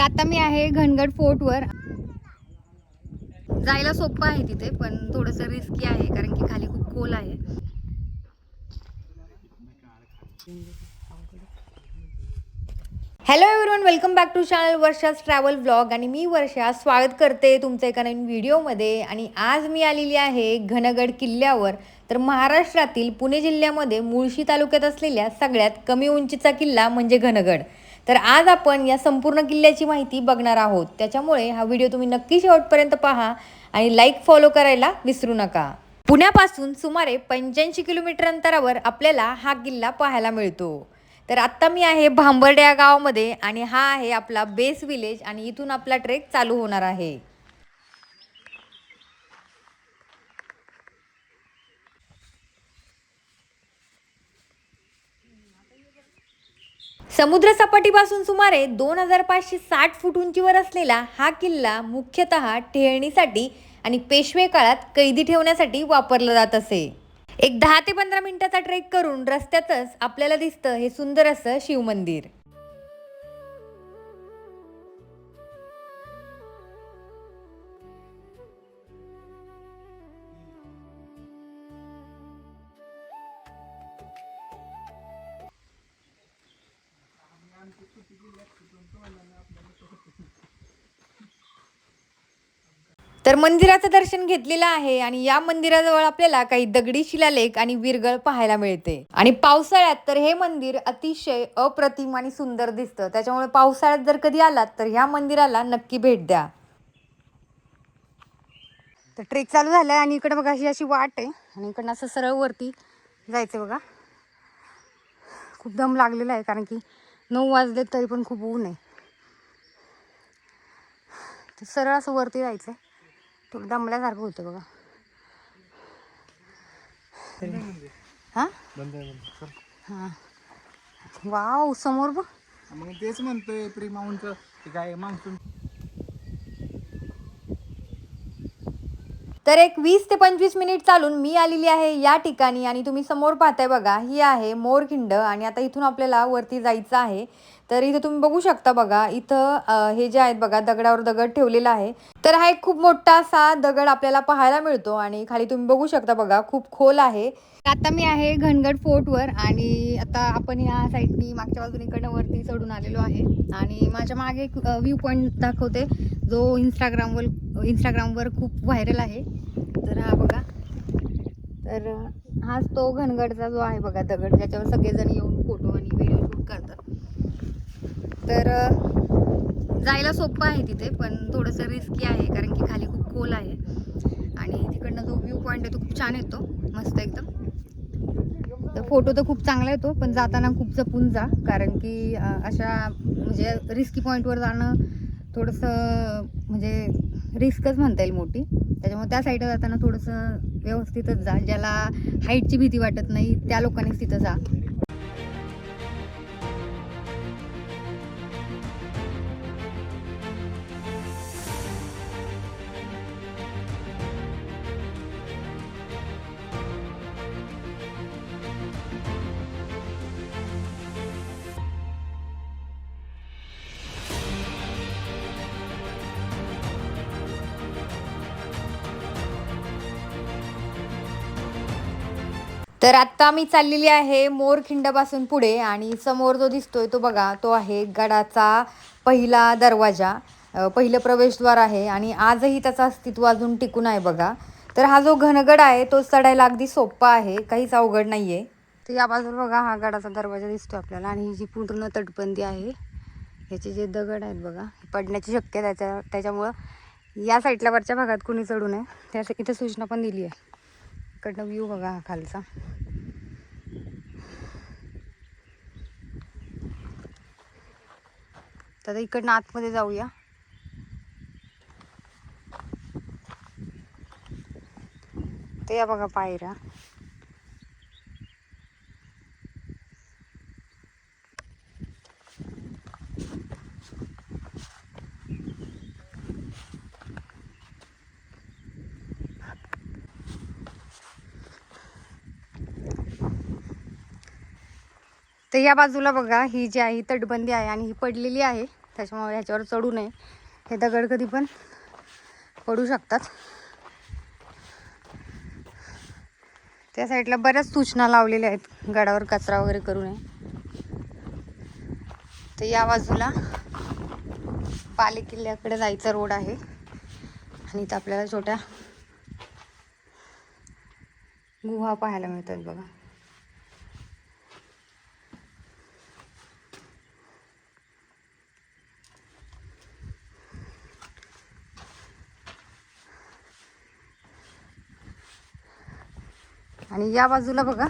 आता मी आहे घनगड फोर्टवर. जायला सोपं आहे तिथे, पण थोडंसं रिस्की आहे कारण की खाली खूप खोल आहे. Hello everyone, welcome back to channel वर्षास ट्रॅव्हल ब्लॉग. आणि मी वर्षा स्वागत करते तुमचं एका नवीन व्हिडिओमध्ये. आणि आज मी आलेली आहे घनगड किल्ल्यावर. तर महाराष्ट्रातील पुणे जिल्ह्यामध्ये मुळशी तालुक्यात असलेल्या सगळ्यात कमी उंचीचा किल्ला म्हणजे घनगड. तर आज आपण या संपूर्ण किल्ल्याची माहिती बघणार आहोत. त्याच्यामुळे हा व्हिडिओ तुम्ही नक्की शेवटपर्यंत पहा आणि लाईक फॉलो करायला विसरू नका. पुण्यापासून सुमारे 85 किलोमीटर अंतरावर आपल्याला हा किल्ला पाहायला मिळतो. तर आत्ता मी आहे भांबर्डे या गावामध्ये आणि हा आहे आपला बेस विलेज आणि इथून आपला ट्रेक चालू होणार आहे. समुद्र सपाटीपासून सुमारे 2560 फूट उंचीवर असलेला हा किल्ला मुख्यतः टेहळणीसाठी आणि पेशवे काळात कैदी ठेवण्यासाठी वापरला जात असे. एक 10 ते 15 मिनिटाचा ट्रेक करून रस्त्यातच आपल्याला दिसतं हे सुंदर असं शिवमंदिर. तर मंदिराचं दर्शन घेतलेलं आहे आणि या मंदिराजवळ आपल्याला काही दगडी शिलालेख आणि विरगळ पाहायला मिळते. आणि पावसाळ्यात तर हे मंदिर अतिशय अप्रतिम आणि सुंदर दिसतं. त्याच्यामुळे पावसाळ्यात जर कधी आलात तर ह्या मंदिराला नक्की भेट द्या. तर ट्रेक चालू झालाय आणि इकडे बघा ही अशी वाट आहे आणि इकडनं असं सरळ वरती जायचं बघा. खूप दम लागलेला आहे कारण की 9 वाजले तरी पण खूप ऊन आहे. तर सरळ असं वरती जायचंय. थोडं दमल्यासारखं होतं बघा. हा हा वाव, समोर बघ. मग तेच म्हणतोय प्रीमाऊंटचं ते काय मान्सून. तर एक 20 ते 25 मिनिट चालून मी आलेली आहे या ठिकाणी आणि तुम्ही समोर पाहताय बघा, ही आहे मोरखिंड. आणि आता इथून आपल्याला वरती जायचं आहे. तर इथं तुम्ही बघू शकता बघा, इथं हे जे आहेत बघा दगडावर दगड ठेवलेला आहे. तर हा एक खूप मोठा असा दगड आपल्याला पाहायला मिळतो आणि खाली तुम्ही बघू शकता बघा खूप खोल आहे. आता मी आहे घनगड फोर्टवर आणि आता आपण या साईडनी मागच्या बाजूने इकडनं वरती चढून आलेलो आहे. आणि माझ्या मागे एक व्ह्यू पॉईंट दाखवते जो इंस्टाग्रामवर खूप व्हायरल आहे. तर हा बघा, तर हाच तो घनगडचा जो आहे बघा दगड, ज्याच्यावर सगळेजण येऊन फोटो आणि व्हिडिओ शूट करतात. तर जायला सोपं आहे तिथे, पण थोडंसं रिस्की आहे कारण की खाली खूप खोल आहे. आणि तिकडनं जो व्ह्यू पॉईंट आहे तो खूप छान येतो, मस्त एकदम. तर फोटो तर खूप चांगला येतो, पण जाताना खूप जपून जा कारण की अशा म्हणजे रिस्की पॉईंटवर जाणं थोडंसं म्हणजे रिस्कच म्हणता येईल मोठी. त्याच्यामुळे त्या साईडला जाताना थोडंसं व्यवस्थितच जा. ज्याला हाईटची भीती वाटत नाही त्या लोकांनीच तिथं जा. तर आत्ता मी चाललेली आहे मोरखिंडापासून पुढे आणि समोर जो दिसतोय तो बघा, तो आहे गडाचा पहिला दरवाजा, पहिलं प्रवेशद्वार आहे. आणि आजही त्याचं अस्तित्व अजून टिकून आहे बघा. तर हा जो घनगड आहे तो चढायला अगदी सोपा आहे, काहीच अवघड नाही आहे. तर या बाजूला बघा हा गडाचा दरवाजा दिसतो आपल्याला आणि ही जी पूर्ण तटबंदी आहे, ह्याचे जे दगड आहेत बघा पडण्याची शक्यता त्याच्यामुळं या साईडला वरच्या भागात कुणी चढू नये, त्या इथे सूचना पण दिली आहे. इकडनं व्ह्यू बघा हा खालचा. तर इकडनं आतमध्ये जाऊया. ते या बघा पायऱ्या. तर या बाजूला बघा ही जी आहे तटबंदी आहे आणि ही पडलेली आहे. त्याच्यामुळे ह्याच्यावर चढू नये. हे दगड कधी पण पडू शकतात. त्या साईडला बऱ्याच सूचना लावलेल्या आहेत गडावर कचरा वगैरे करू नये. तर या बाजूला पाली किल्ल्याकडे जायचा रोड आहे आणि इथं आपल्याला छोट्या गुहा पाहायला मिळतात बघा. आणि या बाजूला बघा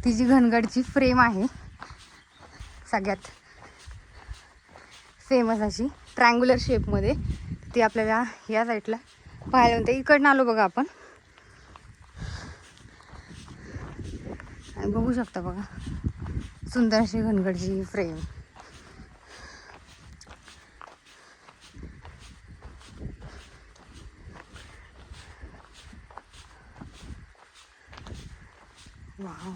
ती जी घनगडची फ्रेम आहे सगळ्यात फेमस अशी ट्रँग्युलर शेपमध्ये, ती आपल्याला या साईडला पाहायला मिळते. इकडनं आलो बघा आपण आणि बघू शकता बघा सुंदर अशी घनगडची फ्रेम. वाव.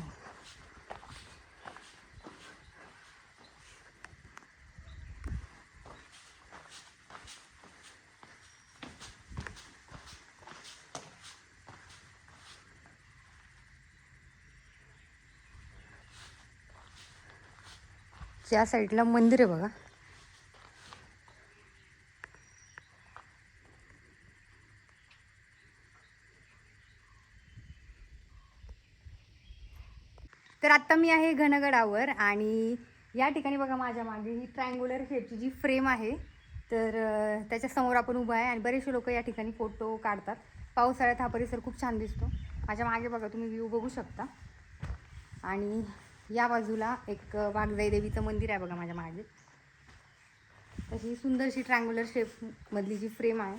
या साईडला मंदिर आहे बघा. तर आत्ता मी आहे घनगडावर आणि या ठिकाणी बघा माझ्या मागे ही ट्रँग्युलर शेपची जी फ्रेम आहे तर त्याच्या समोर आपण उभा आहे आणि बरेचसे लोक या ठिकाणी फोटो काढतात. पावसाळ्यात हा परिसर खूप छान दिसतो. माझ्या मागे बघा तुम्ही व्ह्यू बघू शकता. आणि या बाजूला एक वाघजाई देवीचं मंदिर आहे बघा माझ्या मागे. तशी सुंदरशी ट्रँग्युलर शेपमधली जी फ्रेम आहे.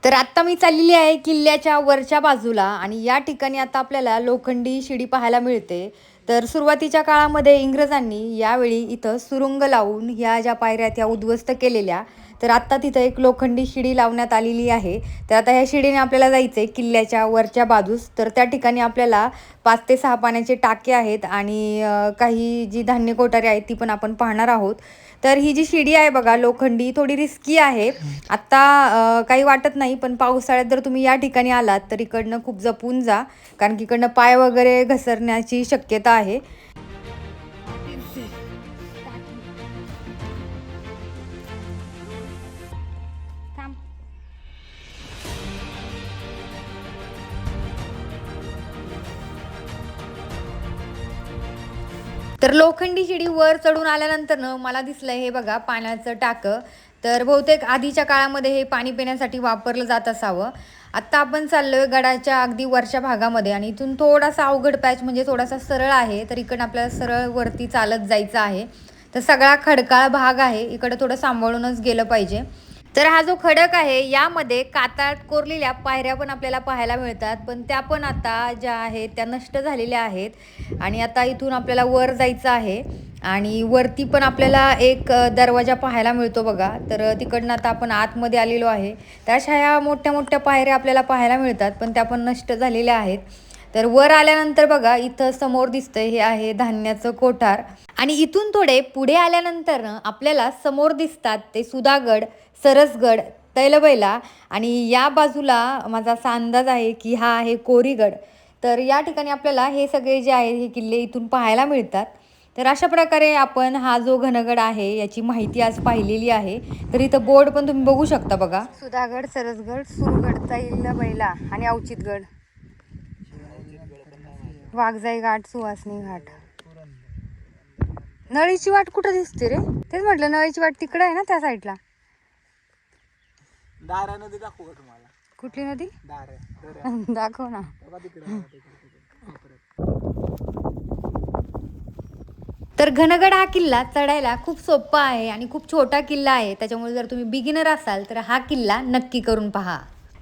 तर आत्ता मी चाललेली आहे किल्ल्याच्या वरच्या बाजूला आणि या ठिकाणी आता आपल्याला लोखंडी शिडी पाहायला मिळते. तर सुरुवातीच्या काळामध्ये इंग्रजांनी यावेळी इथं सुरुंग लावून ह्या ज्या पायऱ्या त्या उद्ध्वस्त केलेल्या. तर आत्ता तिथं एक लोखंडी शिडी लावण्यात आलेली आहे. तर आता ह्या शिडीने आपल्याला जायचं आहे किल्ल्याच्या वरच्या बाजूस. तर त्या ठिकाणी आपल्याला 5 ते 6 पाण्याचे टाके आहेत आणि काही जी धान्य कोठारे आहेत ती पण आपण पाहणार आहोत. तर ही जी शिडी आहे बघा लोखंडी थोडी रिस्की आहे. आत्ता काही वाटत नाही, पण पावसाळ्यात जर तुम्ही या ठिकाणी आलात तर इकडनं खूप जपून जा, कारण की इकडनं पाय वगैरे घसरण्याची शक्यता आहे. तर लोखंडी शिडी वर चढून आल्यानंतर मला दिसलं हे बघा पाण्याचं टाकं. तर बहुतेक आधीच्या काळामध्ये हे पाणी पिण्यासाठी वापरलं जात असावं. आत्ता आपण चाललोय गडाच्या अगदी वरच्या भागामध्ये आणि इथून थोडासा अवघड पॅच म्हणजे थोडासा सरळ आहे. तर इकडं आपल्याला सरळ वरती चालत जायचं आहे. तर सगळा खडकाळ भाग आहे, इकडं थोडं सांभाळूनच गेलं पाहिजे. तर हा जो खडक आहे यामध्ये कातळात कोरलेल्या पायऱ्या पण आपल्याला पाहायला मिळतात, पण त्या पण आता ज्या आहेत त्या नष्ट झालेल्या आहेत. आणि आता इथून आपल्याला वर जायचं आहे आणि वरती पण आपल्याला एक दरवाजा पाहायला मिळतो बघा. तर तिकडनं आता आपण आतमध्ये आलेलो आहे. तर अशा ह्या मोठ्या मोठ्या पायऱ्या आपल्याला पाहायला मिळतात, पण त्या पण नष्ट झालेल्या आहेत. तर वर आल्यानंतर बघा इथं समोर दिसतंय हे आहे धान्याचं कोठार. आणि इथून थोडे पुढे आल्यानंतर आपल्याला समोर दिसतात ते सुधागड, सरसगड, तैलबैला आणि या बाजूला माझा असा अंदाज आहे की हा आहे कोरीगड. तर या ठिकाणी आपल्याला हे सगळे जे आहेत हे किल्ले इथून पाहायला मिळतात. तर अशा प्रकारे आपण हा जो घनगड आहे याची माहिती आज पाहिलेली आहे. तर इथं बोर्ड पण तुम्ही बघू शकता बघा. सुधागड, सरसगड, सुरगड, तैलबैला आणि अवचितगड, वाघजाई घाट, सुहासनी घाट. नळीची वाट कुठं दिसते रे? तेच म्हटलं नळीची वाट तिकडं आहे ना त्या साईडला. दारा नदी दाखवू का तुम्हाला? कुठली नदी? दारा दाखव ना. तर घनगड हा किल्ला चढायला खूप सोपा आहे आणि खूप छोटा किल्ला आहे. त्याच्यामुळे जर तुम्ही बिगिनर असाल तर हा किल्ला नक्की करून पहा.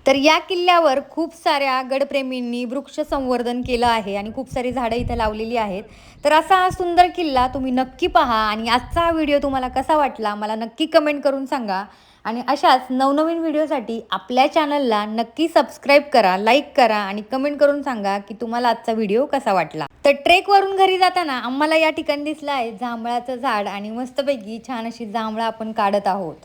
तर या किल्ल्यावर खूप साऱ्या गडप्रेमींनी वृक्ष संवर्धन केलं आहे आणि खूप सारी झाडं इथं लावलेली आहेत. तर असा हा सुंदर किल्ला तुम्ही नक्की पहा. आणि आजचा हा व्हिडिओ तुम्हाला कसा वाटला मला नक्की कमेंट करून सांगा. आणि अशाच नवनवीन व्हिडिओसाठी आपल्या चॅनलला नक्की सबस्क्राईब करा, लाईक करा आणि कमेंट करून सांगा की तुम्हाला आजचा व्हिडिओ कसा वाटला. तर ट्रेकवरून घरी जाताना आम्हाला या ठिकाणी दिसलं आहे जांभळाचं झाड आणि मस्तपैकी छान अशी जांभळं आपण काढत आहोत.